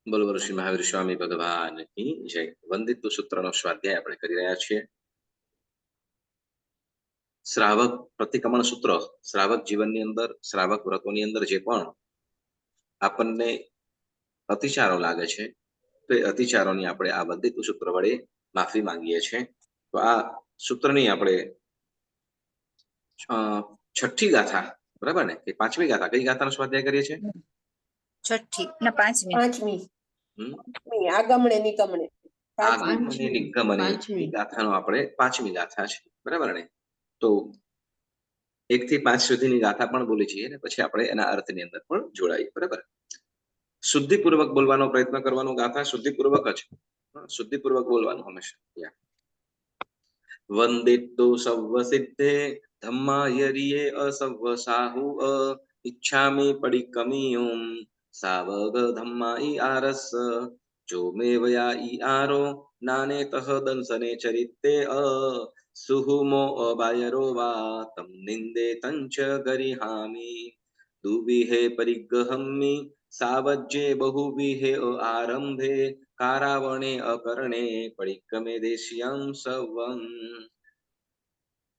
બોલો બોલો શ્રી મહાવીર સ્વામી ભગવાન કી જય. વંદિત સૂત્રનો સ્વાધ્યાય આપણે કરી રહ્યા છીએ. શ્રાવક પ્રતિક્રમણ સૂત્ર, શ્રાવક જીવનની અંદર, શ્રાવક વ્રતોની અંદર જે પણ આપણને અતિચારો લાગે છે તો એ અતિચારોની આપણે આ વંદિત સૂત્ર વડે માફી માંગીએ છીએ. તો આ સૂત્રની આપણે છઠ્ઠી ગાથા, બરાબર ને, કે પાંચમી ગાથા, કઈ ગાથાનો સ્વાધ્યાય કરીએ છીએ? છઠ્ઠી ના પાંચમી આગમણે નિગમણે આગમને નિગમને એ ગાથાનો આપણે પાંચમી ગાથા છે, બરાબર ને. તો 1 થી 5 સુધીની ગાથા પણ બોલી છીએ ને પછી આપણે એના અર્થની અંદર પણ જોડાઈએ, બરાબર. શુદ્ધિપૂર્વક બોલવાનો પ્રયત્ન કરવાનો, ગાથા શુદ્ધિપૂર્વક જ, શુદ્ધિપૂર્વક બોલવાનું હંમેશા. વંદિતો સર્વ સિદ્ધે ધમ્માયરિયે અસર્વ સાહુ ઈચ્છામિ પડિકમિયુમ સાવગ ધમ્માઈ આરસ જો મે વયા ઈ આરો નાને તહ દંસને ચરિતે સુહુમો અબાયરો વા તમ નિંદે તંચ ગરિહામી દુવિહે પરિગહમ્મી સાવજ્યે બહુવિહે આરંભે કારાવણે અકરણે પડિક્કમે દેશ્યમ સવમ.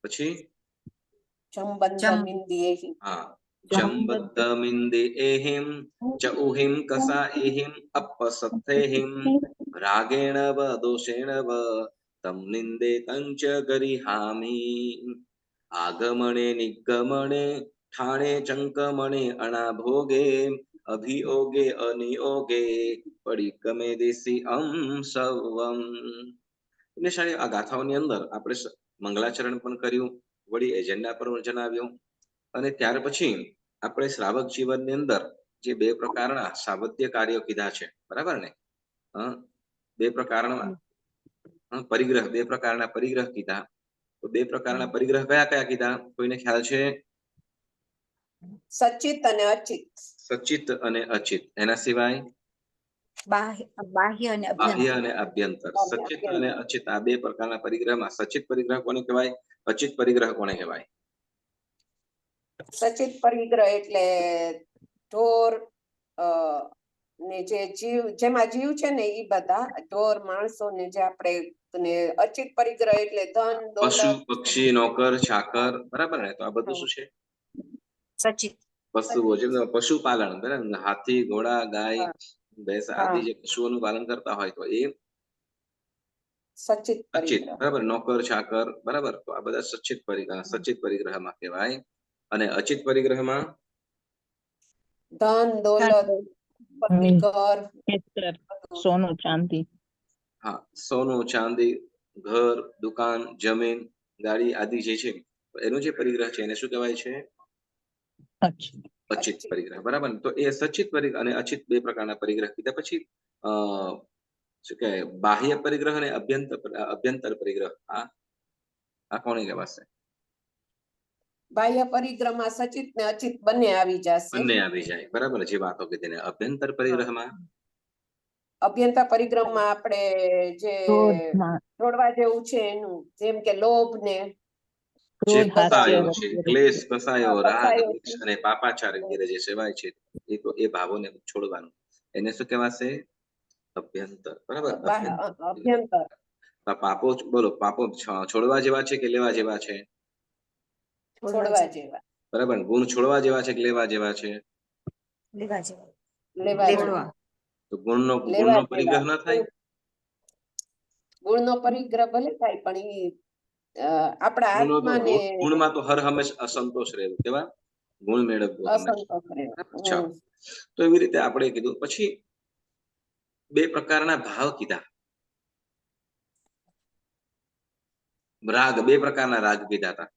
પછી ચંબંદમિંદ્યેહિ ચંબદ્દમિંદેહિમ ચઉહિમ કસાઇહિમ અપસથેહિમ રાગેણ વ દોષેણ વ તમ નિંદે તંચ ગરિહામી આગમણે નિગમણે ઠાણે ચંકમણે અણાભોગે અભિયોગે અનિયોગે પડિક્કમે દેશી સવમ. આ ગાથાઓની અંદર આપણે મંગલાચરણ પણ કર્યું, વળી એજન્ડા પર જણાવ્યું, અને ત્યાર પછી આપણે શ્રાવક જીવનની અંદર જે 2 પ્રકારના સાવધ્ય કાર્યો કીધા છે, બરાબર ને. 2 પ્રકારના પરિગ્રહ, 2 પ્રકારના પરિગ્રહ કીધા. તો 2 પ્રકારના પરિગ્રહ કયા કયા કીધા? કોઈને ખ્યાલ છે? સચિત અને અચિત. સચિત અને અચિત. એના સિવાય બાહ્ય અને અભ્યંતર. સચિત અને અચિત, આ 2 પ્રકારના પરિગ્રહમાં સચિત પરિગ્રહ કોને કહેવાય? અચિત પરિગ્રહ કોને કહેવાય? સચિત પરિગ્રહ એટલે ઢોર ને જે જીવ, જેમાં જીવ છે ને એ બધા ઢોર માણસો ને જે આપણે, ને અચિત પરિગ્રહ એટલે ધન પશુ દોલત, પક્ષી નોકર ચાકર, બરાબર ને. તો આ બધું શું છે? સચિત પશુઓ, જેમ પશુપાલન, બરાબર, હાથી ઘોડા ગાય ભેંસ આદિ જે પશુઓનું પાલન કરતા હોય તો એ સચિત અચિત, પરિગ્રહ. બરાબર. નોકર ચાકર, બરાબર. તો આ બધા સચિત પરિગ્રહમાં કહેવાય. અને અચિત પરિગ્રહમાં ધન દોલત, ઘર, સોનું ચાંદી. હા, સોનું ચાંદી, ઘર, દુકાન, જમીન, ગાડી આદિ જે છે એનો જે પરિગ્રહ છે એને શું કહેવાય છે? અચિત પરિગ્રહ, બરાબર. તો એ સચિત પરિગ્રહ અને અચિત 2 પ્રકારના પરિગ્રહ કીધા. પછી શું કહેવાય, બાહ્ય પરિગ્રહ અને અભ્યંતર પરિગ્રહ. આ કોને કહેવાશે? બાહ્ય પરિગ્રહમાં સચિત ને અચિત બંને આવી જશે. બંને આવી જાય, બરાબર. જે વાતો કીધી ને. અભ્યંતર પરિગ્રહમાં, અભ્યંતર પરિગ્રહમાં આપણે જે જોડવા જેવું છે એનું, જેમ કે લોભ ને જે કસાયો છે, ક્લેશ, કસાયો, રાગ, દ્વેષ અને પાપાચાર વગેરે જે સેવાય છે એ ભાવોને છોડવાનું, એને શું કહેવાશે? અભ્યંતર, બરાબર. અભ્યંતર. પાપો, બોલો, પાપો છોડવા જેવા છે કે લેવા જેવા છે? છોડવા જેવા. બરાબર. ગુણ છોડવા જેવા છે કે લેવા જેવા છે? લેવા. તો ગુણનો પરિગ્રહ ન થાય? ગુણનો પરિગ્રહ ભલે થાય, પણ એ આપણા આત્માને, ગુણમાં તો હર હંમેશા અસંતોષ રહેવું, કેવા ગુણ મેળવવો હંમેશા. તો એવી રીતે આપણે કીધું. પછી 2 પ્રકારના ભાવ કીધા. રાગ, 2 પ્રકારના રાગ કીધા હતા.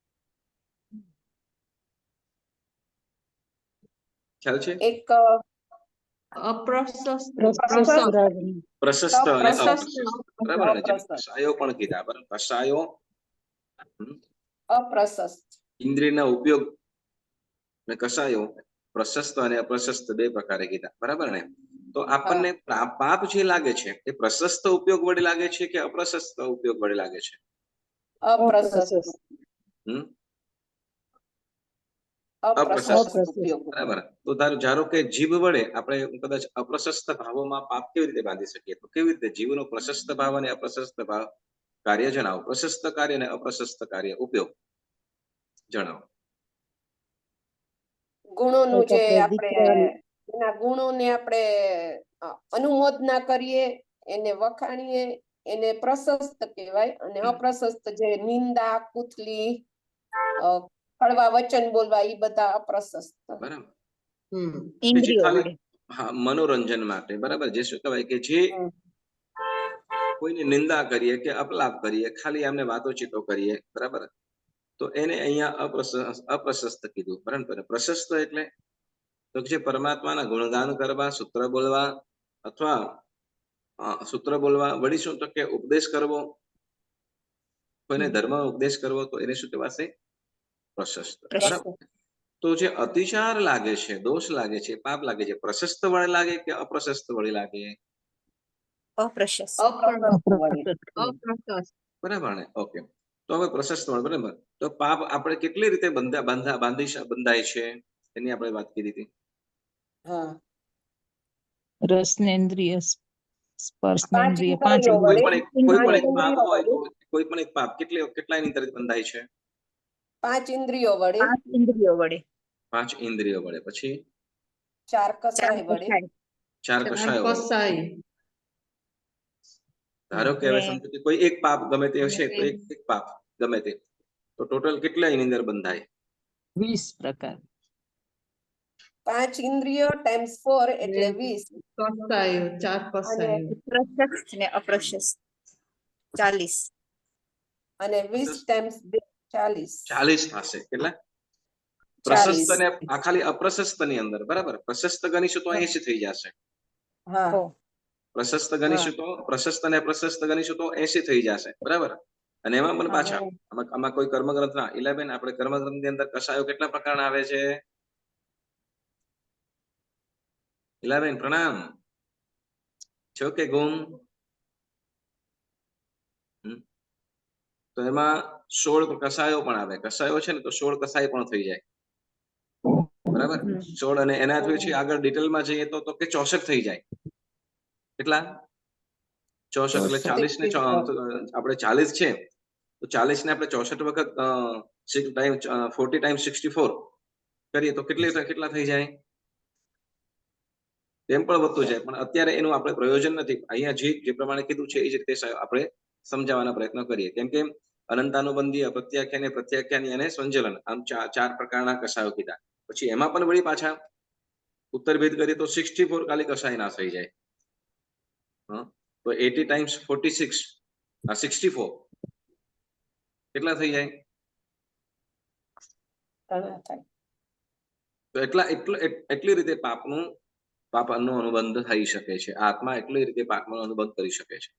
ખ્યાલ છે? એક પ્રશસ્ત અને અપ્રશસ્ત, બરાબર ને. કસાયો પણ કીધા, બરાબર. કસાયો, અપ્રશસ્ત. ઇન્દ્રિયના ઉપયોગ ને કસાયો પ્રશસ્ત અને અપ્રશસ્ત 2 પ્રકારે કીધા, બરાબર ને. તો આપણને પાપ જે લાગે છે એ પ્રશસ્ત ઉપયોગ વડે લાગે છે કે અપ્રશસ્ત ઉપયોગ વડે લાગે છે? અપ્રશસ્ત. અપ્રશસ્ત ઉપયોગ. બરાબર. તો ધારો કે જીભ વડે આપણે કદાચ અપ્રશસ્ત ભાવોમાં પાપ કેવી રીતે બાંધી શકીએ? તો કેવી રીતે જીવનો પ્રશસ્ત ભાવ અને અપ્રશસ્ત ભાવ કાર્ય જણાવો. પ્રશસ્ત કાર્ય અને અપ્રશસ્ત કાર્ય ઉપયોગ જણાવો. ગુણોનું જે આપણે એના ગુણોને આપણે અનુમોદના કરીએ, એને વખાણીએ, એને પ્રશસ્ત કહેવાય. અને અપ્રશસ્ત જે નિંદા, કુથલી, કડવા વચન બોલવા, એ બધા અપ્રશસ્ત. બરાબર. ઇન્દ્રિયો ખાલી વડે. હા, મનોરંજન માટે. બરાબર. જે શું કહેવાય કે જે કોઈની નિંદા કરીએ કે અપલાપ કરીએ, ખાલી આમને વાતોચીતો કરીએ, બરાબર, તો એને અહીંયા અપ્રશસ્ત કીધું. બરાબર. પ્રશસ્ત એટલે તો જે પરમાત્માના ગુણગાન કરવા, સૂત્ર બોલવા, અથવા સૂત્ર બોલવા, વળી શું તો કે ઉપદેશ કરવો, કોઈને ધર્મ ઉપદેશ કરવો, તો એને શું કહેવાશે? પ્રશસ્ત. બરાબર. તો જે અતિચાર લાગે છે, દોષ લાગે છે, પાપ લાગે છે, પ્રશસ્ત વડે લાગે કે અપ્રશસ્ત વડે લાગે? અપ્રશસ્ત. બરાબર ને? ઓકે. તો હવે પ્રશસ્ત વડે. બરાબર. તો પાપ આપણે કેટલી રીતે બંધાય છે એની આપણે વાત કરી હતી. રસનેન્દ્રિય, સ્પર્શનેન્દ્રિય, પાંચ કોઈ પણ એક પાપ કેટલા અંદર બંધાય છે? 5 ઇન્દ્રિયો વડે. 5 ઇન્દ્રિયો વડે. 5 ઇન્દ્રિયો વડે. પછી 4 કસાય વડે. 4 કસાયો. ધારો કે હવે સમજો કે કોઈ એક પાપ ગમે તે હશે, તો એક પાપ ગમે તે, તો ટોટલ કેટલા એની અંદર બંધાય? 20 પ્રકાર. 5 ઇન્દ્રિયો ટાઈમ્સ 4 એટલે 20. કસાયો, 4 કસાયો. પ્રશસ્ત ને અપ્રશસ્ત 40. અને 20 ટાઈમ્સ 2 40. 40 થશે. કેટલા? પ્રશસ્ત ને આ ખાલી અપ્રશસ્ત ની અંદર. બરાબર. પ્રશસ્ત ગણીશું તો 80 થઈ જશે. પ્રશસ્ત ગણીશું તો, પ્રશસ્ત અને અપ્રશસ્ત ગણીશું તો 80 થઈ જશે. બરાબર. અને એમાં પણ પાછા આમાં કોઈ કર્મગ્રંથના 11 આપણે કર્મગ્રંથ ની અંદર કસાયો કેટલા પ્રકારના આવે છે? 11 પ્રણામ છો કે ગુમ? તો એમાં 16 કસાયો પણ આવે. કસાયો છે ને તો 16 કસાય પણ થઈ જાય. બરાબર. 16 અને એના પછી આગળ ડિટેલમાં જઈએ તો કે 64 થઈ જાય. કેટલા? 64 એટલે 40 ને આપણે 40 છે તો 40 ને આપણે 64 વખત 40 ટાઈમ્સ 64 કરીએ તો કેટલા થઈ જાય? તેમ પણ વધતું જાય. પણ અત્યારે એનું આપણે પ્રયોજન નથી. અહીંયા જે પ્રમાણે કીધું છે એ જ રીતે આપણે સમજાવવાના પ્રયત્ન કરીએ. કેમ કે અનંતાનુબંધી, અપ્રત્યાખ્યાન, પ્રત્યાખ્યાન અને સંજલન, આમ 4 પ્રકારના કસાયો કીધા. પછી એમાં પણ વળી પાછા ઉત્તરભેદ કરીએ તો 64 ખાલી કસાય ના થઈ જાય. તો 80 ટાઈમ્સ 46 64 કેટલા થઈ જાય? તો એટલી રીતે પાપનો અનુબંધ થઈ શકે છે. આત્મા એટલી રીતે પાપનો અનુબંધ કરી શકે છે.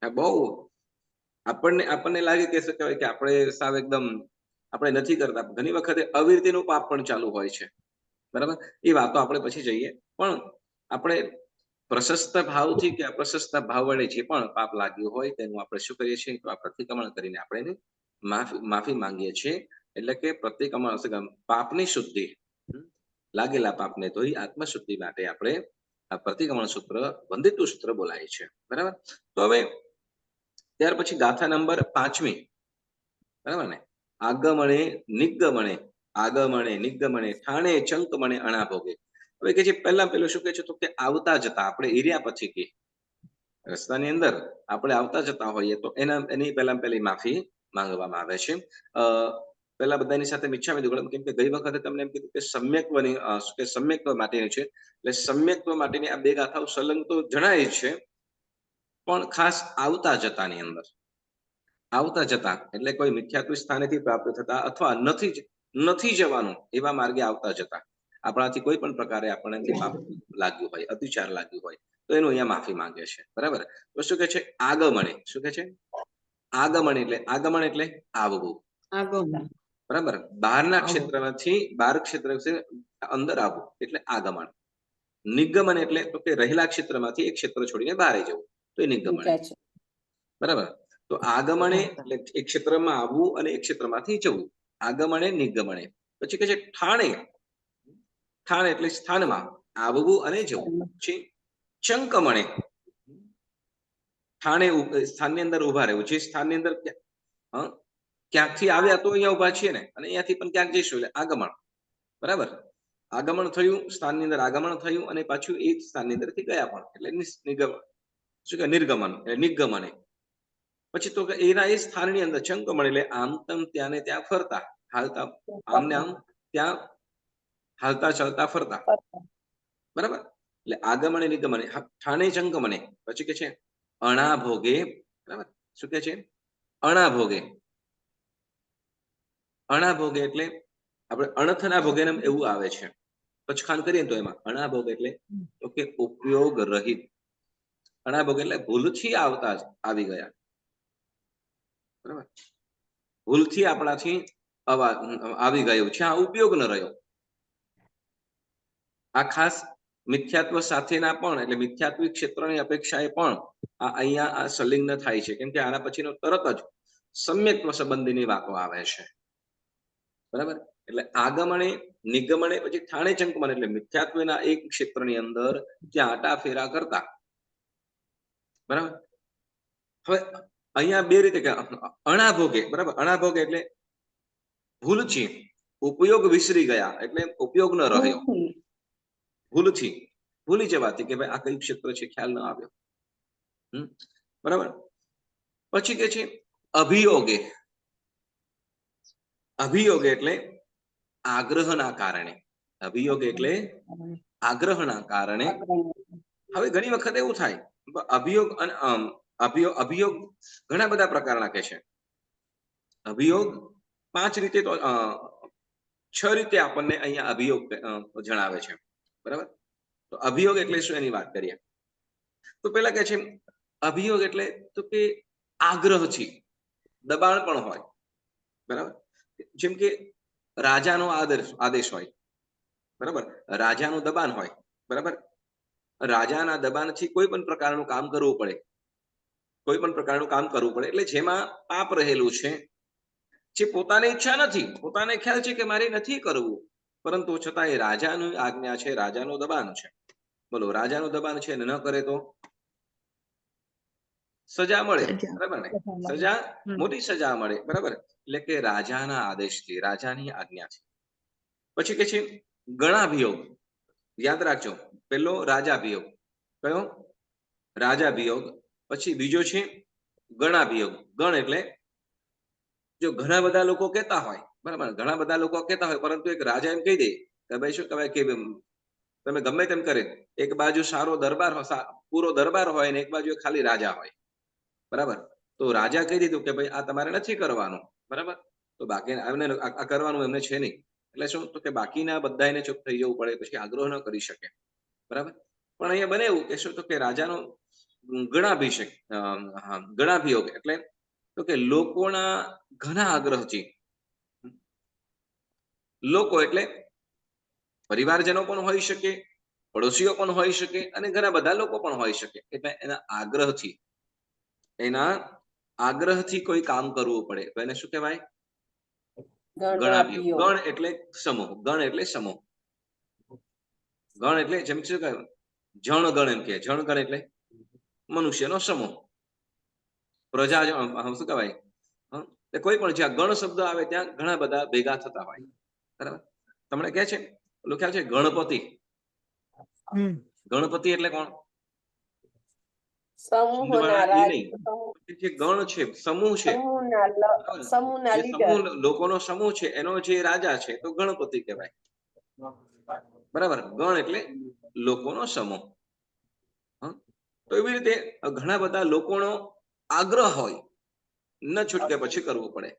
બહુ આપણને લાગે કે આપણે સાવ એકદમ આપણે નથી કરતા. ઘણી વખતે અવિરતીનું પાપ પણ ચાલુ હોય છે. બરાબર. એ વાતો આપણે પછી જઈએ. પણ આપણે પ્રશસ્ત ભાવથી કે અપ્રશસ્ત ભાવ વડે જે પણ પાપ લાગ્યું હોય તેનું આપણે શું કરીએ છીએ? તો આ પ્રતિક્રમણ કરીને આપણે માફી માંગીએ છીએ. એટલે કે પ્રતિક્રમણ, પાપની શુદ્ધિ, લાગેલા પાપને ધોઈ આત્મશુદ્ધિ માટે આપણે આ પ્રતિક્રમણ સૂત્ર, વંદિત્વ સૂત્ર બોલાય છે. બરાબર. તો હવે ત્યાર પછી ગાથા નંબર 5મી. બરાબર ને? આગમણે નિગમણે, આગમણે નિગમણે ઠાણે ચંકમણે અણા ભોગે. હવે કે જે પહેલું શું કહે છે? તો કે આવતા જતા આપણે ઈર્યા પછી કે રસ્તાની અંદર આપણે આવતા જતા હોઈએ તો એની પહેલી માફી માંગવામાં આવે છે. પહેલા બધાની સાથે મિચ્છામી દુક્કડમ, કેમ કે ગઈ વખતે તમને એમ કીધું કે સમ્યક્ત્વ માટેની છે. એટલે સમ્યક્ત્વ માટેની આ 2 ગાથાઓ સલંગ તો જણાય છે, પણ ખાસ આવતા જતાની અંદર. આવતા જતા એટલે કોઈ મિથ્યાત્વ સ્થાનેથી પ્રાપ્ત થતા અથવા નથી જવાનું એવા માર્ગે આવતા જતા આપણાથી કોઈ પણ પ્રકારે આપણને પાપ લાગ્યું હોય, અતિચાર લાગ્યું હોય, તો એનું અહીંયા માફી માંગે છે. બરાબર. તો શું કે છે? આગમણે. શું કે છે? આગમણ એટલે આવવું. બરાબર. બહારના ક્ષેત્રમાંથી બહાર ક્ષેત્ર અંદર આવવું એટલે આગમન. નિગમન એટલે તો કે રહેલા ક્ષેત્રમાંથી એક ક્ષેત્ર છોડીને બહાર જવું, તો એ નિગમન. બરાબર. તો આગમણે એટલે એક ક્ષેત્રમાં આવવું અને એક ક્ષેત્રમાંથી જવું. આગમણે નિગમણે. પછી કે છે ઠાણે, ઠાણ એટલે સ્થાનમાં આવવું અને જવું. પછી ચંકમણે, ઠાણે સ્થાનની અંદર ઉભા રહેવું. જે સ્થાનની અંદર ક્યાંકથી આવ્યા તો અહીંયા ઉભા છીએ ને, અને અહીંયાથી પણ ક્યાંક જઈશું એટલે આગમન. બરાબર, આગમન થયું, સ્થાનની અંદર આગમન થયું, અને પાછું એ સ્થાનની અંદરથી ગયા પણ, એટલે શું કે નિર્ગમન, નિગમને. પછી તો એના એ સ્થાનની અંદર ચંકમણ એટલે આમ તેમ ત્યાં ને ત્યાં ફરતા, હાલતા, આમ ને આમ ત્યાં હાલતા ચાલતા ફરતા. બરાબર, એટલે આગમન નિગમન, ઠાણે ચંકમણે. પછી કે છે અણા ભોગે. બરાબર, શું કે છે અણા ભોગે. અણા ભોગે એટલે આપણે અણથના ભોગે એવું આવે છે. પછખાન કરીએ તો એમાં અણા ભોગ એટલે તો કે ઉપયોગ રહિત. અણા ભોગ એટલે ભૂલથી આવતા જ આવી ગયા. બરાબર, ભૂલથી આપણાથી આવી ગયું છે, આ ઉપયોગ ન રહ્યો. આ ખાસ મિથ્યાત્વ સાથેના પણ, એટલે મિથ્યાત્વિક ક્ષેત્રની અપેક્ષાએ પણ આ અહીંયા આ સંલિગ્ન થાય છે, કેમ કે આના પછીનો તરત જ સમ્યક્ત્વ સંબંધીની વાતો આવે છે. બરાબર, એટલે આગમણે નિગમણે પછી ઠાણે ચંકમણે એટલે મિથ્યાત્વના એક ક્ષેત્રની અંદર ત્યાં આટા ફેરા કરતા. બરાબર, હવે અહીંયા બે રીતે કે અણા ભોગે. બરાબર, અણા ભોગે એટલે ભૂલથી, ઉપયોગ વિસરી ગયા એટલે ઉપયોગ ન રહ્યો. ભૂલથી, ભૂલી જવાથી કે ભાઈ આ કયું ક્ષેત્ર છે ખ્યાલ ન આવ્યો. બરાબર, પછી કે છે અભિયોગે. અભિયોગ એટલે આગ્રહના કારણે. અભિયોગ એટલે આગ્રહના કારણે. હવે ઘણી વખત એવું થાય અભિયોગ અને અભિયોગ ઘણા બધા પ્રકારના કે છે. અભિયોગ 5 રીતે તો 6 રીતે આપણને અહીંયા અભિયોગ જણાવે છે. બરાબર, તો અભિયોગ એટલે શું એની વાત કરીએ તો પેલા કે છે અભિયોગ એટલે તો કે આગ્રહથી, દબાણ પણ હોય. બરાબર, જેમ કે રાજાનો આદેશ હોય. બરાબર, રાજાનું દબાણ હોય. બરાબર, રાજાના દબાણથી કોઈ પણ પ્રકારનું કામ કરવું પડે, કોઈ પણ પ્રકારનું કામ કરવું પડે, એટલે જેમાં પાપ રહેલું છે, જે પોતાની ઈચ્છા નથી, પોતાને ખ્યાલ છે કે મારે નથી કરવું, પરંતુ છતાં એ રાજાની આજ્ઞા છે, રાજાનું દબાણ છે. બોલો, રાજાનું દબાણ છે ને ન કરે તો સજા મળે. બરાબર ને, સજા, મોટી સજા મળે. બરાબર, એટલે કે રાજાના આદેશથી, રાજાની આજ્ઞાથી. પછી કે છે ગણાભિયોગ. યાદ રાખજો, પેલો રાજાભિયોગ. કયો? રાજાભિયોગ. પછી બીજો છે ગણાભિયોગ. ગણ એટલે જો ઘણા બધા લોકો કહેતા હોય, બરાબર, ઘણા બધા લોકો કહેતા હોય, પરંતુ એક રાજા એમ કહી દે કે ભાઈ શું કહેવાય કે તમે ગમે તેમ કરે, એક બાજુ સારો દરબાર, પૂરો દરબાર હોય ને એક બાજુ ખાલી રાજા હોય. બરાબર, તો રાજા કહી દીધું કે ભાઈ આ તમારે નથી કરવાનું. બરાબર, તો બાકી આ કરવાનું એમને છે નહીં, એટલે શું તો કે બાકીના બધાને ચૂપ થઈ જવું પડે, પછી આગ્રહ ન કરી શકે. બરાબર, પણ અહીંયા બને એવું કે શું તો કે રાજાનો ગણાભિષેક, ગણાભિયોગ એટલે તો કે લોકોના ઘણા આગ્રહથી, લોકો એટલે પરિવારજનો પણ હોઈ શકે, પડોશીઓ પણ હોઈ શકે, અને ઘણા બધા લોકો પણ હોઈ શકે. એટલે એના આગ્રહથી કોઈ કામ કરવું પડે તો એને શું કહેવાય? ગણાભિયોગ. ગણ એટલે સમૂહ, ગણ એટલે સમૂહ. ગણ એટલે જેમ શું કહે જણ ગણ એમ કે, જણ ગણ એટલે મનુષ્યનો સમૂહ. પ્રજા શું કહેવાય, કોઈ પણ જ્યાં ગણ શબ્દ આવે ત્યાં ઘણા બધા ભેગા થતા હોય. બરાબર, તમને કહે છે ઓલું ખ્યાલ છે ગણપતિ? ગણપતિ એટલે કોણ? જે ગણ છે, સમૂહ છે, લોકોનો સમૂહ છે, એનો જે રાજા છે તો ગણપતિ કહેવાય. બરાબર, ગણ એટલે લોકોનો સમૂહ. તો એવી રીતે ઘણા બધા લોકોનો આગ્રહ હોય, ન છૂટકે પછી કરવું પડે.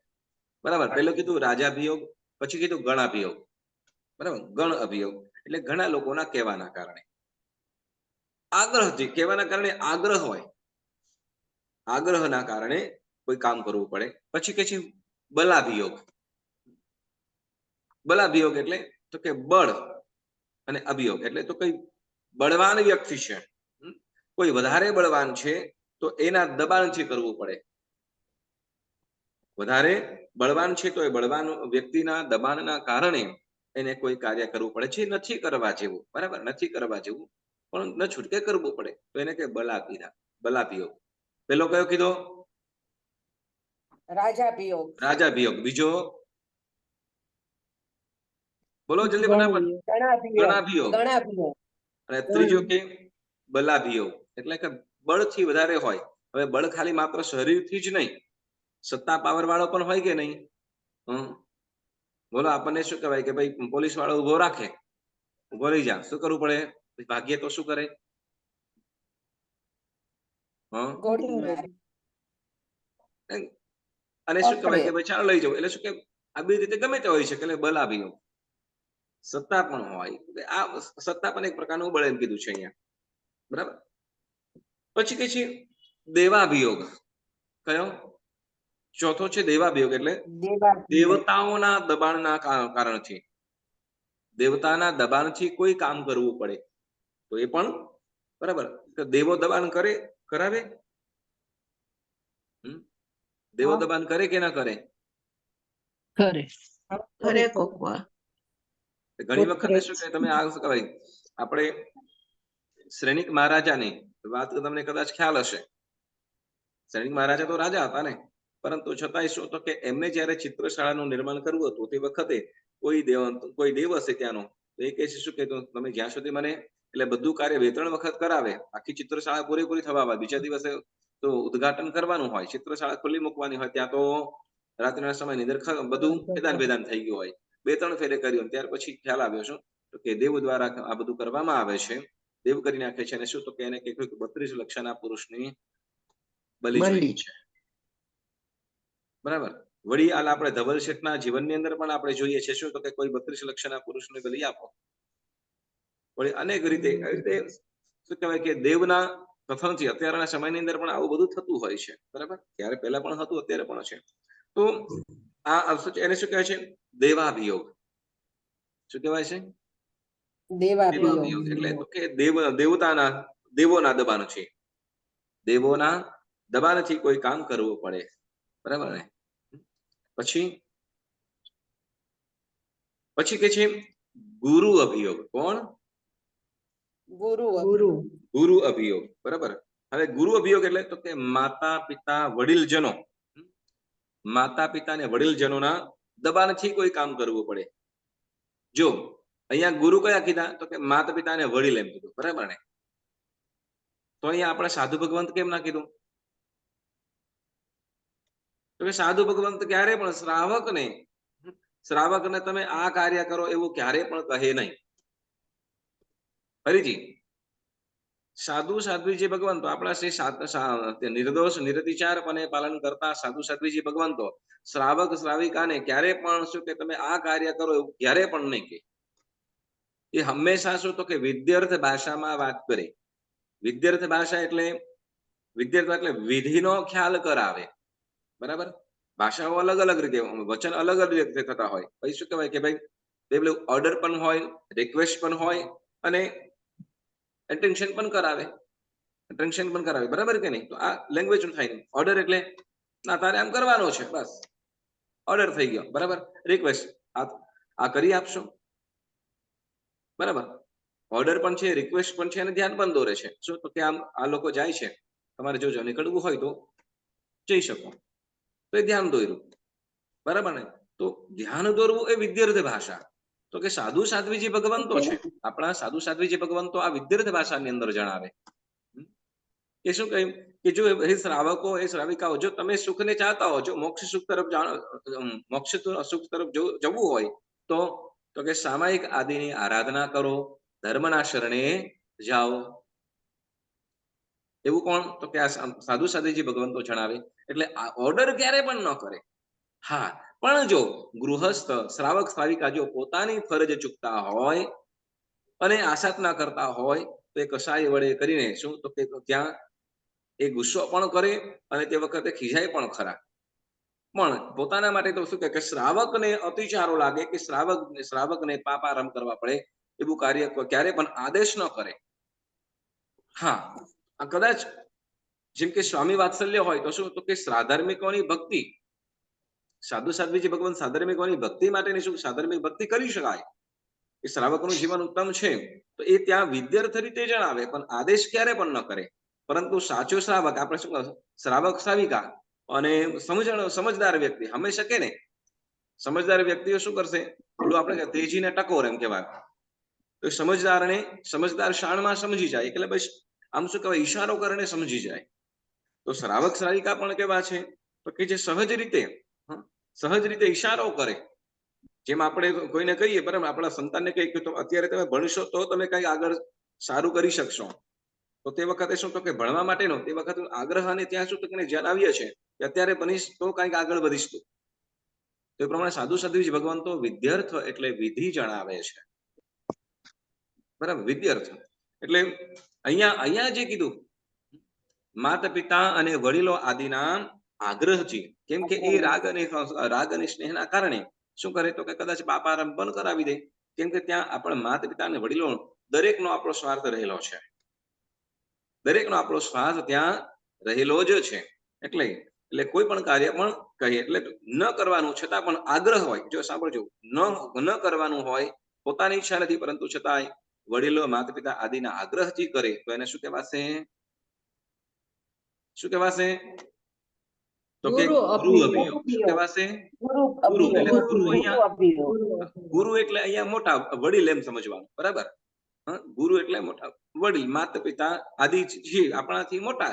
બરાબર, પેલું કીધું રાજાભિયોગ, પછી કીધું ગણાભિયોગ. બરાબર, ગણ અભિયોગ એટલે ઘણા લોકોના કહેવાના કારણે, આગ્રહથી, કહેવાના કારણે આગ્રહ હોય, આગ્રહના કારણે કોઈ કામ કરવું પડે. પછી કે છે બલાભિયોગ. બલાભિયોગ એટલે તો કે બળ, અને અભિયોગ એટલે તો કઈ બળવાન વ્યક્તિ છે, કોઈ વધારે બળવાન છે તો એના દબાણથી કરવું પડે. વધારે બળવાન છે તો એ બળવાન વ્યક્તિના દબાણના કારણે એને કોઈ કાર્ય કરવું પડે છે, નથી કરવા જેવું, બરાબર, નથી કરવા જેવું પણ ન છૂટકે કરવું પડે, તો એને કે બલાભિયોગ. પેલો કયો કીધો? રાજાભિયોગ. રાજાભિયોગ. બીજો બોલો જલ્દી ફટાફટ. ગણાભિયોગ. ગણાભિયોગ. અને ત્રીજો કે બલાભિયોગ, એટલે કે બળથી વધારે હોય. હવે બળ ખાલી માત્ર શરીરથી જ નહીં, સત્તા પાવર વાળો પણ હોય કે નહીં? બોલો, આપણને શું કહેવાય કે ભાઈ પોલીસ વાળો ઉભો રાખે, ઉભો રહી જા, શું કરવું પડે? ભાગ્ય તો શું કરે? ગોળી મારે. અને શું કહેવાય કે ભાઈ ચાલો લઈ જાવ, એટલે શું કે આ બે રીતે ગમે તે હોય છે, એટલે બલાભિયોગ. સત્તા પણ હોય, આ સત્તા પણ એક પ્રકારનું બળ એમ કીધું છે અહીંયા, બરાબર. પછી કે છે દેવાભિયોગ. કયો? ચોથો છે દેવાભિયોગ, એટલે દેવતાઓના દબાણના કારણથી, દેવતાના દબાણથી કોઈ કામ કરવું પડે તો એ પણ બરાબર. દેવો દબાણ કરે, કરાવે? દેવો દબાણ કરે કે ના કરે? કરે. ઘણી વખત શું કહે, તમે આ શું કહેવાય, આપણે શ્રેણિક મહારાજાની વાત તમને કદાચ ખ્યાલ હશે. શ્રેણિક મહારાજા તો રાજા હતા ને, પરંતુ છતાંય શું તો કે એમને જયારે ચિત્રશાળાનું નિર્માણ કરવું હતું તે વખતે કોઈ દેવ હશે ત્યાંનો, તો એ કહે છે શું કે તમે જ્યાં સુધી મને, એટલે બધું કાર્ય 2-3 વખત કરાવે, આખી ચિત્રશાળા પૂરેપૂરી થવા બાદ બીજા દિવસે તો ઉદ્ઘાટન કરવાનું હોય, ચિત્રશાળા ખુલ્લી મૂકવાની હોય, ત્યાં તો રાત્રિના સમયની અંદર બધું ભેદાન થઈ ગયું હોય. 2-3 ફેરે કર્યું, ત્યાર પછી ખ્યાલ આવ્યો શું તો કે દેવ દ્વારા આ બધું કરવામાં આવે છે, દેવ કરી નાખે છે. અને શું તો કે એને કે 32 લક્ષના પુરુષની બલિ જોઈએ છે, બરાબર. વળી હાલ આપણે ધવલ શેઠના જીવનની અંદર પણ આપણે જોઈએ છે શું તો કે કોઈ 32 લક્ષના પુરુષને બલિ આપો. વળી અનેક રીતે શું કહેવાય કે દેવના કથનથી અત્યારના સમયની અંદર પણ આવું બધું થતું હોય છે, બરાબર. ત્યારે પહેલા પણ હતું, અત્યારે પણ છે. તો આ એને શું કહેવાય છે? દેવાભિયોગ. શું કહેવાય છે? દેવાભિયોગ. એટલે તો કે દેવોના દબાણ છે, દેવોના દબાણથી કોઈ કામ કરવું પડે, બરાબર ને. પછી કે છે ગુરુ અભિયોગ. કોણ? ગુરુ અભિયોગ, બરાબર. હવે ગુરુ અભિયોગ એટલે તો કે માતા પિતા વડીલજનો, માતા પિતા અને વડીલજનોના દબાણથી કોઈ કામ કરવું પડે. જો અહીંયા ગુરુ કયા કીધા તો કે માતા પિતા અને વડીલ એમ કીધું, બરાબર ને. તો અહીંયા આપણે સાધુ ભગવંત કેમ ના કીધું? તો કે સાધુ ભગવંત ક્યારે પણ શ્રાવકને તમે આ કાર્ય કરો એવું ક્યારે પણ કહે નહીં. ફરીથી, સાધુ સાધ્વીજી ભગવંતો, આપણા શ્રી નિર્દોષ નિરતિચારપણે પાલન કરતા સાધુ સાધ્વીજી ભગવંતો શ્રાવક શ્રાવિકાને ક્યારે પણ શું કે તમે આ કાર્ય કરો એવું ક્યારે પણ નહીં કે. એ હંમેશા શું તો કે વિદ્યાર્થ ભાષામાં વાત કરે. વિદ્યાર્થ ભાષા એટલે વિધિનો ખ્યાલ કરાવે, બરાબર. ભાષાઓ અલગ અલગ રીતે, વચન અલગ અલગ રીતે થતા હોય. પછી શું કહેવાય કે ભાઈ ઓર્ડર પણ હોય, રિક્વેસ્ટ પણ હોય, અને એટેન્શન પણ કરાવે, બરાબર કે નહીં? તો આ લેંગ્વેજ થાય. ઓર્ડર એટલે ના તારે આમ કરવાનો છે, બસ ઓર્ડર થઈ ગયો, બરાબર. રિક્વેસ્ટ આ કરી આપશો, બરાબર. ઓર્ડર પણ છે, રિક્વેસ્ટ પણ છે, અને ધ્યાન પણ દોરે છે. શું તો કે આમ આ લોકો જાય છે, તમારે જો નીકળવું હોય તો જઈ શકો, તો એ ધ્યાન દોર્યું, બરાબર ને. તો ધ્યાન દોરવું એ વિદ્યાર્થ ભાષા. તો કે સાધુ સાધ્વીજી ભગવંતો છે, આપણા સાધુ સાધ્વીજી ભગવંતો આ વિદ્યાર્થ ભાષાની અંદર જણાવે કે શું કહ્યું કે જો એ શ્રાવકો, એ શ્રાવિકાઓ, જો તમે સુખને ચાહતા હો, જો મોક્ષ સુખ તરફ જવું હોય તો કે સામાયિક આદિની આરાધના કરો, ધર્મના શરણે જાઓ. એવું કોણ? તો કે આ સાધુ સાધ્વીજી ભગવંતો જણાવે. એટલે આ ઓર્ડર ક્યારે પણ ન કરે. હા, પણ જો ગૃહસ્થ શ્રાવક શ્રાવિકા જો પોતાની ફરજ ચૂકતા હોય અને આશાત ના કરતા હોય તો એ કસાય વડે કરીને શું તો કે ત્યાં એ ગુસ્સો પણ કરે અને તે વખતે ખીજાય પણ ખરા. પણ પોતાના માટે તો શું કે શ્રાવકને અતિચારો લાગે કે શ્રાવકને પાપારામ કરવા પડે એવું કાર્ય ક્યારે પણ આદેશ ન કરે. હા, કદાચ જેમ કે સ્વામી વાત્સલ્ય હોય તો શું તો કે શ્રાધાર્મિકોની ભક્તિ સાધુ સાધ્વીજી ભગવાન સાધર્મિકોની ભક્તિ માટેની શું સાધર્મિક ભક્તિ કરી શકાય, એ શ્રાવકનું જીવન ઉત્તમ છે તો એ ત્યાં વિદ્યાર્થ રીતે જણાવે, પણ આદેશ ક્યારે પણ ન કરે. પરંતુ સાચો શ્રાવક આપણે શું શ્રાવક શ્રાવિકા અને સમજદાર વ્યક્તિ હંમેશા કે ને, સમજદાર વ્યક્તિઓ શું કરશે, પેલું આપણે તેજીને ટકોર એમ કહેવાય, તો સમજદાર શાણમાં સમજી જાય, એટલે બસ આમ શું કહેવાય ઈશારો કરીને સમજી જાય. તો શ્રાવક શ્રાવિકા પણ કેવા છે તો કે જે સહજ રીતે ઈશારો કરે, જેમ આપણે કોઈને કહીએ બરાબર, આપણા સંતાનને કહીએ કે અત્યારે તમે ભણશો તો તમે કઈ આગળ સારું કરી શકશો, તો તે વખતે શું તો કે ભણવા માટેનો તે વખતે આગ્રહ અને ત્યાં શું તો કે જણાવીએ છે કે અત્યારે ભણીશ તો કઈક આગળ વધીશ તું. તો એ પ્રમાણે સાધુ સાધ્વીજી ભગવાન તો વિદ્યાર્થ એટલે વિધિ જણાવે છે, બરાબર. વિદ્યાર્થ એટલે અહીંયા જે કીધું માતા પિતા અને વડીલો આદિના આગ્રહથી, કેમ કે એ રાગ અને સ્નેહના કારણે શું કરે તો કે કદાચ પાપારંભ પણ કરાવી દે, કેમ કે ત્યાં આપણા માતા પિતા અને વડીલો દરેકનો આપણો સ્વાર્થ રહેલો છે, દરેકનો આપણો સ્વાર્થ ત્યાં રહેલો જ છે. એટલે કોઈ પણ કાર્ય પણ કહીએ એટલે ન કરવાનું છતાં પણ આગ્રહ હોય, જો સાંભળજો, ન કરવાનું હોય, પોતાની ઈચ્છા નથી પરંતુ છતાંય વડીલો માતા પિતા આદિના આગ્રહથી કરે તો એને શું કહેવાશે, શું કહેવાશે તો કે ગુરુ ગુરુ અભિયોગ. શું કહેવાશે? ગુરુ. એટલે ગુરુ એટલે અહીંયા મોટા વડીલ એમ સમજવાનું, બરાબર. ગુરુ એટલે મોટા વડીલ, માતા પિતા આદિ જે આપણાથી મોટા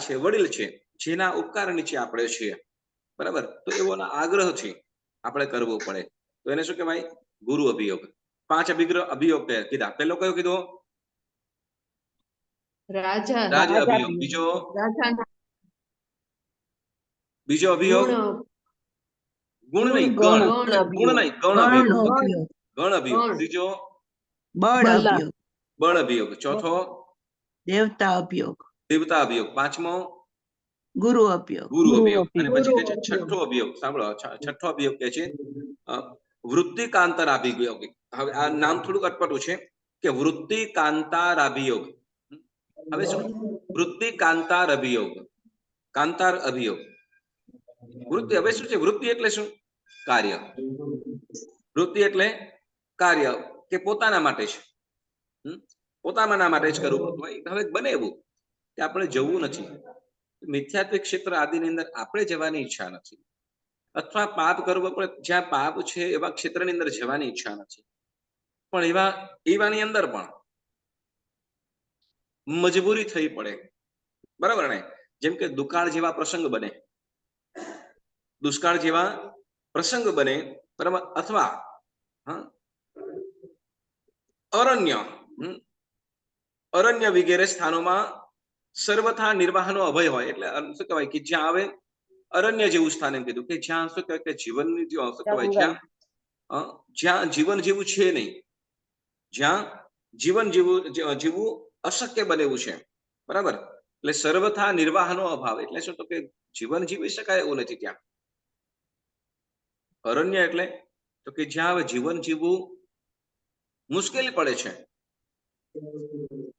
છે, વડીલ છે, જેના ઉપકાર નીચે આપણે છીએ, બરાબર. તો એવોના આગ્રહથી આપણે કરવું પડે, તો એને શું કહેવાય? ગુરુ અભિયોગ. 5 અભિયોગ કીધા. પહેલો કયો કીધો? રાજ અભિયોગ. બીજો અભિયોગ ગુણ નહીં, ગણ નહીં, ગણ અભિયોગ. ત્રીજો બળ અભિયોગ. ચોથો દેવતા અભિયોગ. પાંચમો ગુરુ અભિયોગ. અને પછી કે છે છઠ્ઠો અભિયોગ. સાંભળો, છઠ્ઠો અભિયોગ કે છે વૃત્તિકાંતર અભિયોગ. હવે આ નામ થોડુંક અટપટું છે કે વૃત્તિકાંતાર અભિયોગ. હવે શું વૃત્તિકાંતાર અભિયોગ, કાંતાર અભિયોગ, વૃત્તિ. હવે શું છે વૃત્તિ એટલે શું? કાર્ય. વૃત્તિ એટલે કાર્ય કે પોતાના માટે છે, પોતાના માટે જ કરવું પડતું હોય. હવે બને એવું કે આપણે જવું નથી, મિથ્યાત્વ ક્ષેત્ર આદિની અંદર આપણે જવાની ઈચ્છા નથી, અથવા પાપ કરવો પડે જ્યાં પાપ છે એવા ક્ષેત્રની અંદર જવાની ઈચ્છા નથી, પણ એવાની અંદર પણ મજબૂરી થઈ પડે, બરાબર ને? જેમ કે દુકાળ જેવા પ્રસંગ બને, દુષ્કાળ જેવા પ્રસંગ બને, બરાબર. અથવા અરણ્ય વગેરે સ્થાનોમાં સર્વથા નિર્વાહનો અભય હોય, એટલે શું કહેવાય કે જ્યાં આવે અરણ્ય જેવું સ્થાન એમ કીધું કે જ્યાં શું કહેવાય કે જીવનની શું કહેવાય જ્યાં જીવન જેવું છે નહીં, જ્યાં જીવન જીવવું અશક્ય બનેવું છે, બરાબર. એટલે સર્વથા નિર્વાહનો અભાવ એટલે શું તો કે જીવન જીવી શકાય એવું નથી ત્યાં. અરણ્ય એટલે તો કે જ્યાં હવે જીવન જીવવું મુશ્કેલી પડે છે,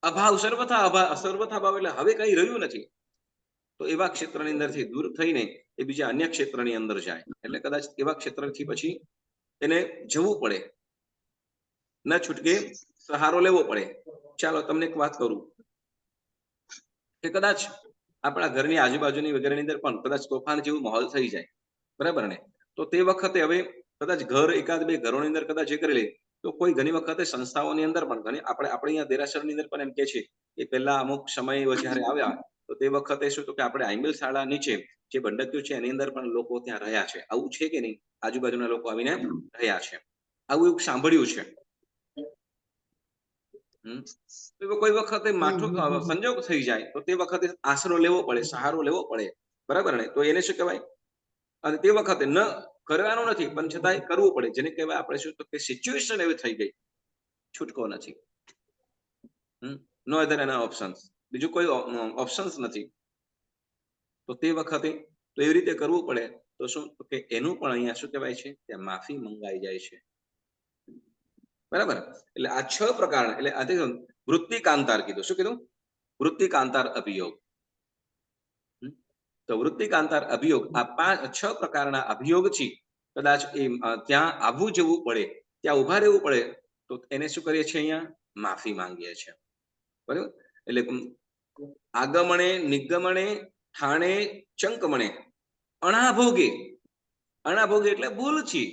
અભાવ, સર્વથા અભાવ એટલે હવે કઈ રહ્યું નથી, તો એવા ક્ષેત્રની અંદરથી દૂર થઈને એ બીજા અન્ય ક્ષેત્રની અંદર જાય, એટલે કદાચ એવા ક્ષેત્રથી પછી એને જવું પડે, ન છૂટકે સહારો લેવો પડે. ચાલો તમને એક વાત કરું કે કદાચ આપણા ઘરની આજુબાજુની વગેરેની અંદર પણ કદાચ તોફાન જેવું માહોલ થઈ જાય, બરાબર ને? તો તે વખતે હવે કદાચ ઘર એકાદ બે ઘરોની અંદર કદાચ એ કરી લે તો કોઈ ઘણી વખતે સંસ્થાઓની અંદર પણ આપણે અહીંયા દેરાસરની અંદર પણ એમ કે છે કે પહેલા અમુક સમય જ્યારે આવ્યા તો તે વખતે શું તો કે આપણે આઈમ્બલ શાળા નીચે જે બંડકીઓ છે એની અંદર પણ લોકો ત્યાં રહ્યા છે. આવું છે કે નહીં? આજુબાજુના લોકો આવીને રહ્યા છે, આવું એવું સાંભળ્યું છે. કોઈ વખતે માઠું સંજોગ થઈ જાય તો તે વખતે આશરો લેવો પડે, સહારો લેવો પડે, બરાબર ને? તો એને શું કહેવાય? અને તે વખતે ન કરવાનું નથી પણ છતાંય કરવું પડે, જેને કહેવાય આપણે શું તો કે સિચ્યુએશન એવી થઈ ગઈ, છૂટકો નથી. નો અધર એના ઓપ્શન્સ, બીજું કોઈ ઓપ્શન્સ નથી. તો તે વખતે તો એવી રીતે કરવું પડે તો શું કે એનું પણ અહીંયા શું કહેવાય છે કે માફી મંગાઈ જાય છે, બરાબર. એટલે આ 6 પ્રકાર, એટલે આ વૃત્તિકાંતાર કીધું. શું કીધું? વૃત્તિકાંતાર અભિયોગ. તો વૃત્તિકાંતાર અભિયોગ આ 6 પ્રકારના અભિયોગથી કદાચ એ ત્યાં આવવું જવું પડે, ત્યાં ઉભા રહેવું પડે, તો એને શું કરીએ છીએ? અહીંયા માફી માંગીએ છીએ. બરાબર? એટલે આગમણે, નિગમણે, ઠાણે, ચંકમણે, અણાભોગે. અણાભોગે એટલે ભૂલથી,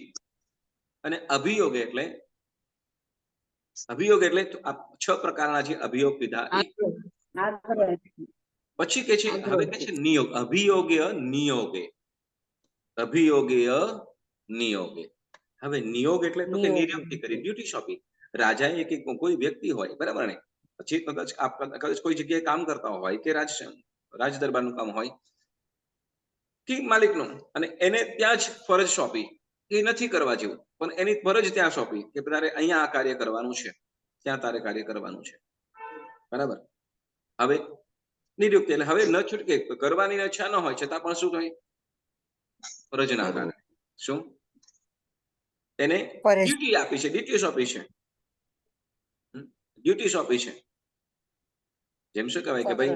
અને અભિયોગ એટલે આ 6 પ્રકારના જે અભિયોગ કીધા. પછી કે છે, હવે કે છે નિયોગ. અભિયોગ્ય નિયોગે. અભિયોગેય નિયોગે. હવે નિયોગ એટલે તો કે નિયુક્તિ કરી, ડ્યુટી સોંપી. રાજાએ કે કોઈ વ્યક્તિ હોય, બરાબર ને, પછી કદાચ કોઈ જગ્યાએ કામ કરતા હોય કે રાજ દરબારનું કામ હોય કે માલિકનું, અને એને ત્યાં જ ફરજ સોંપી. એ નથી કરવા જેવું, પણ એની ફરજ ત્યાં સોંપી કે તારે અહીંયા આ કાર્ય કરવાનું છે, ત્યાં તારે કાર્ય કરવાનું છે. બરાબર? હવે નિયુક્તિ એટલે હવે ન છૂટકે, કરવાની ઈચ્છા ન હોય છતાં પણ શું થાય? ફરજના કારણે શું એને ડ્યુટી આપી છે, ડ્યુટી સોંપી છે, ડ્યુટી સોંપી છે. જેમ શું કહેવાય કે ભાઈ,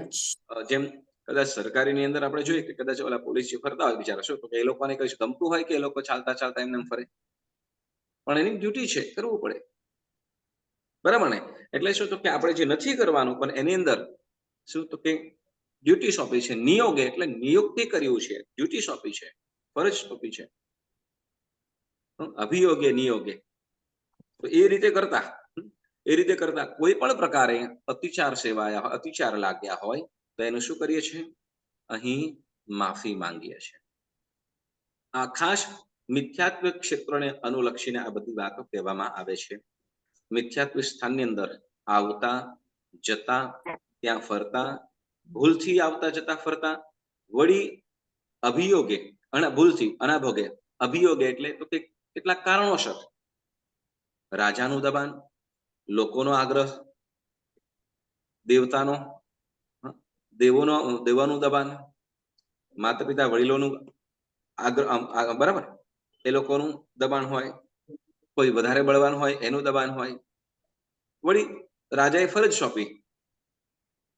જેમ કદાચ સરકારીની અંદર આપણે જોઈએ કે કદાચ ઓલા પોલીસ જે ફરતા હોય બિચારા, શું એ લોકોને કઈ ગમતું હોય કે એ લોકો ચાલતા ચાલતા એમને ફરે? પણ એની ડ્યુટી છે, કરવું પડે. બરાબર ને? એટલે શું તો કે આપણે જે નથી કરવાનું, પણ એની અંદર શું તો કે ડ્યુટી સોંપી છે. નિયોગે એટલે નિયુક્તિ કર્યું છે, ડ્યુટી સોંપી છે, ફરજ સોંપી છે. અભિયોગે નિયોગે. તો એ રીતે કરતા કોઈ પણ પ્રકારે અતિચાર સેવાયા, અતિચાર લાગ્યા હોય તો એનું શું કરીએ છીએ? અહીં માફી માંગીએ છીએ. આ ખાસ મિથ્યાત્વ ક્ષેત્રને અનુલક્ષીને આ બધી વાતો કહેવામાં આવે છે. મિથ્યાત્વ સ્થાનની અંદર આવતા જતા, ત્યાં ફરતા, ભૂલથી આવતા જતા ફરતા, વળી અભિયોગે, ભૂલથી અનાભોગે. અભિયોગે એટલે તો કે કેટલાક કારણોસર રાજાનું દબાણ, લોકોનો આગ્રહ, દેવોનું દબાણ, માતા પિતા વડીલોનું આગ્રહ, બરાબર, એ લોકોનું દબાણ હોય, કોઈ વધારે બળવાન હોય એનું દબાણ હોય, વળી રાજાએ ફરજ સોંપી.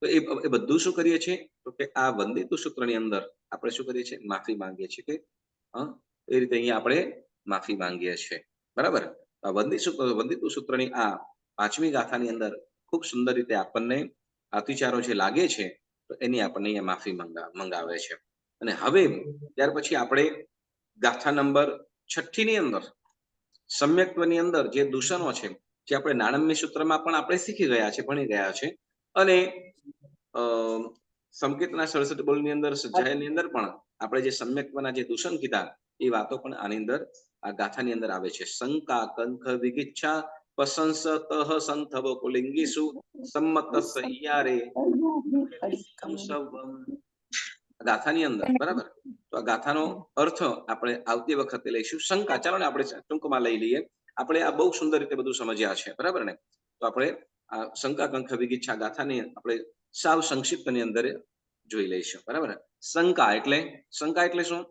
તો એ બધું શું કરીએ છીએ? તો કે આ વંદિતુ સૂત્રની અંદર આપણે શું કરીએ છીએ? માફી માંગીએ છીએ. કે એ રીતે અહીંયા આપણે માફી માંગીએ છીએ. બરાબર? વંદિતુ સૂત્રની આ 5મી ગાથાની અંદર ખૂબ સુંદર રીતે આપણને અતિચારો જે લાગે છે તો એની આપણને અહીંયા માફી મંગાવે છે. અને હવે ત્યાર પછી આપણે ગાથા નંબર 6 ની અંદર સમ્યક્ત્વની અંદર જે દૂષણો છે, જે આપણે નાણમ્ય સૂત્રમાં પણ આપણે શીખી ગયા છે, ભણી ગયા છે, અને સંકેતના 67 બોલની અંદર, સ્વાધ્યાયની અંદર પણ આપણે જે સમ્યક્ત્વના જે દૂષણ કીધા એ વાતો પણ આની અંદર આ ગાથાની અંદર આવે છે. શંકા કંખ વિગિચ્છા પ્રશંસતઃ સંથવ પુલિંગીસુ સંમતસ્સ ઈયારે ગાથાની અંદર. બરાબર? તો આ ગાથાનો અર્થ આપણે આવતી વખતે લઈશું. શંકા, ચાલો ને આપણે ટૂંકમાં લઈ લઈએ. આપણે આ બહુ સુંદર રીતે બધું સમજ્યા છે. બરાબર ને? તો આપણે આ શંકા કંખ વિગિચ્છા ગાથાની આપણે સાવ સંક્ષિપ્તની અંદર જોઈ લઈશું. બરાબર? શંકા એટલે શું?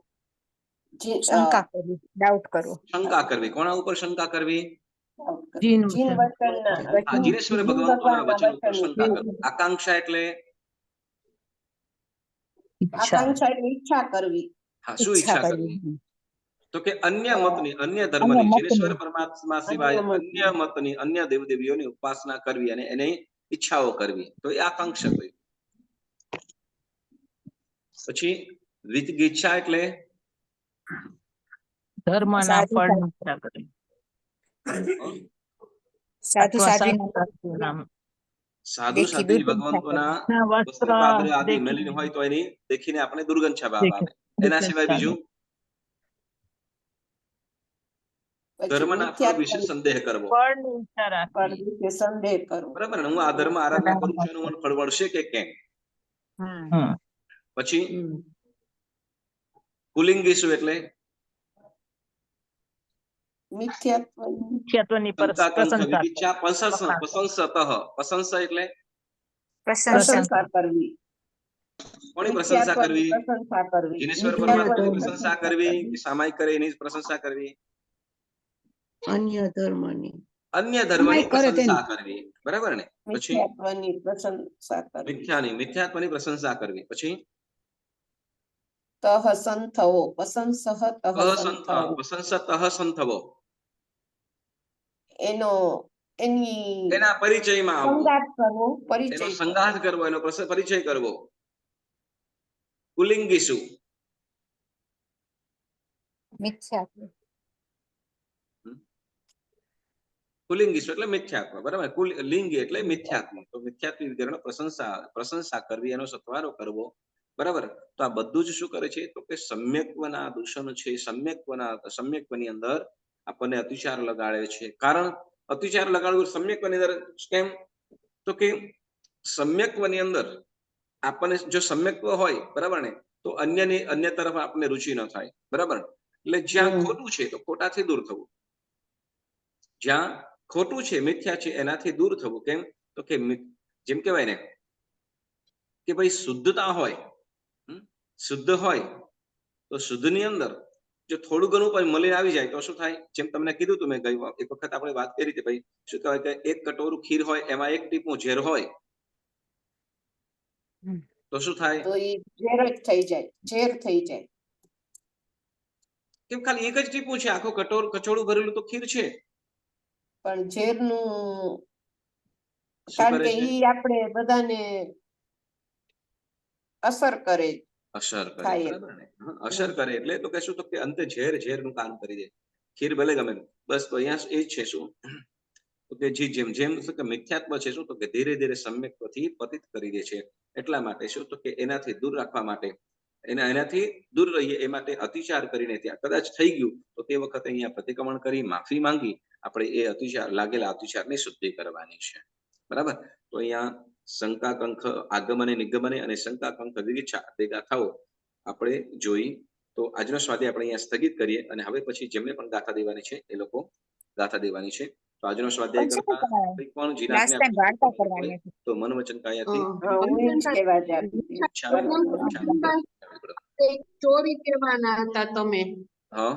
શંકા કરવી, ડાઉટ કરવો. શંકા કરવી. કોના ઉપર શંકા કરવી? જીનેશ્વર ભગવાનના વચન ઉપર શંકા કરવી. આકાંક્ષા એટલે ઈચ્છા કરવી. હા, શું ઈચ્છા કરવી? તો કે અન્ય મતની, અન્ય ધર્મની, જીનેશ્વર પરમાત્મા સિવાય અન્ય મતની, અન્ય દેવદેવીઓની ઉપાસના કરવી અને એની ઈચ્છાઓ કરવી, તો એ આકાંક્ષા હોય. પછી વિજિગીચ્છા એટલે ધર્મના ફળની ઈચ્છા કરવી. સાધુ સાધ્વી ભગવંતોના વસ્ત્ર પાત્ર આદિ મેલીન હોય તો એની દેખીને આપણે દુર્ગંધ ભાવ આવે. એના સિવાય બીજું ધર્મના ફળ વિશે સંદેહ કરવો. બરાબર ને? હું આ ધર્મ આરાધના કરું છું, એનું મને ફળ મળશે કે કેમ? પછી પુલિંગીસુ એટલે મિથ્યાત્વની પ્રશંસા એટલે પ્રશંસા કરવી. કોની પ્રશંસા કરવી? જીનેશ્વર પરમાત્માની પ્રશંસા કરવી કે સામાયિક કરે એની પ્રશંસા કરવી? અન્ય ધર્મની પ્રશંસા કરવી. બરાબર ને? પછી પ્રશંસા કરવી. મિથ્યાત્વની પ્રશંસા કરવી. પછી તહ સંથવો પસંસહ તહ સંથવો પસંસતઃ સંથવો એની એના પરિચયમાં આવવું, સંગાત કરવો, એનો પરિચય સંગાત કરવો, એનો પરિચય કરવો. પુલ્લિંગી શું? મિથ્યાત્વ. પુલ્લિંગી શું એટલે મિથ્યાત્વ, બરાબર. લિંગી એટલે મિથ્યાત્વ. તો મિથ્યાત્વ વિકરણ પ્રશંસા કરવી, એનો સત્વારો કરવો, બરાબર. તો આ બધું જ શું કરે છે? તો કે સમ્યક્વના દૂષણ છે. સમ્યક્વની અંદર આપણને અતિચાર લગાડે છે. કારણ અતિચાર લગાડવું સમ્યક્વની અંદર કેમ? તો કે સમ્યક્વની અંદર આપણને જો સમ્યક્વ હોય, બરાબર ને, તો અન્ય તરફ આપણને રુચિ ન થાય, બરાબર. એટલે જ્યાં ખોટું છે તો ખોટાથી દૂર થવું, જ્યાં ખોટું છે, મિથ્યા છે, એનાથી દૂર થવું. કેમ? તો કે જેમ કહેવાય ને કે ભાઈ શુદ્ધતા હોય, શુદ્ધ હોય તો શુદ્ધની અંદર જો થોડું ઘણું પણ મલિન આવી જાય તો શું થાય? જેમ તમને કીધું તું મેં એક વખત આપણે વાત કરી હતી, ભાઈ શું કહેવાય કે એક કટોરું ખીર હોય, એમાં એક ટીપું ઝેર હોય તો શું થાય? તો એ ઝેર જ થઈ જાય, ઝેર થઈ જાય. કેમ? ખાલી એક જ ટીપું છે, આખું કચોળું ભરેલું તો ખીર છે, પણ ઝેરનું શું કારણ કરે કે છે? ઈ આપણે બધાને અસર કરે અસર કરે, થાય. બરાબર ને. અસર કરે એટલે તો કે શું? તો કે અંતે ઝેરનું કામ કરી દે. ખીર ભલે ગમે, બસ. તો અહીંયા એ જ છે શું? તો કે જેમ જેમ શું કે મિથ્યાત્વ છે શું? તો કે ધીરે ધીરે સમ્યક્વથી પતિત કરી દે છે. એટલા માટે શું? તો કે એનાથી દૂર રાખવા માટે, એનાથી દૂર રહીએ એ માટે અતિચાર કરીને ત્યાં કદાચ થઈ ગયું તો તે વખતે અહીંયા પ્રતિક્રમણ કરી માફી માંગી આપણે એ લાગેલા અતિચારની શુદ્ધિ કરવાની છે, બરાબર. તો અહીંયા શંકાકંખ આગમને નિગમને અને શંકાકંખ વિવિચ્છા ભેગા થાઓ આપણે જોઈ. તો આજનો સ્વાધ્યાય આપણે અહીંયા સ્થગિત કરીએ અને હવે પછી જેમને પણ ગાથા દેવાની છે એ લોકો ગાથા દેવાની છે. તો આજનો સ્વાધ્યાય કરતા કોઈ પણ જીનાતને લાસ્ટ ટાઈમ વાર્તા કરવાની હતી. તો મનવચન કાયાથી હું એ જ કહેવા જતી હતી. ચોરી કહેવાના હતા તમે. હા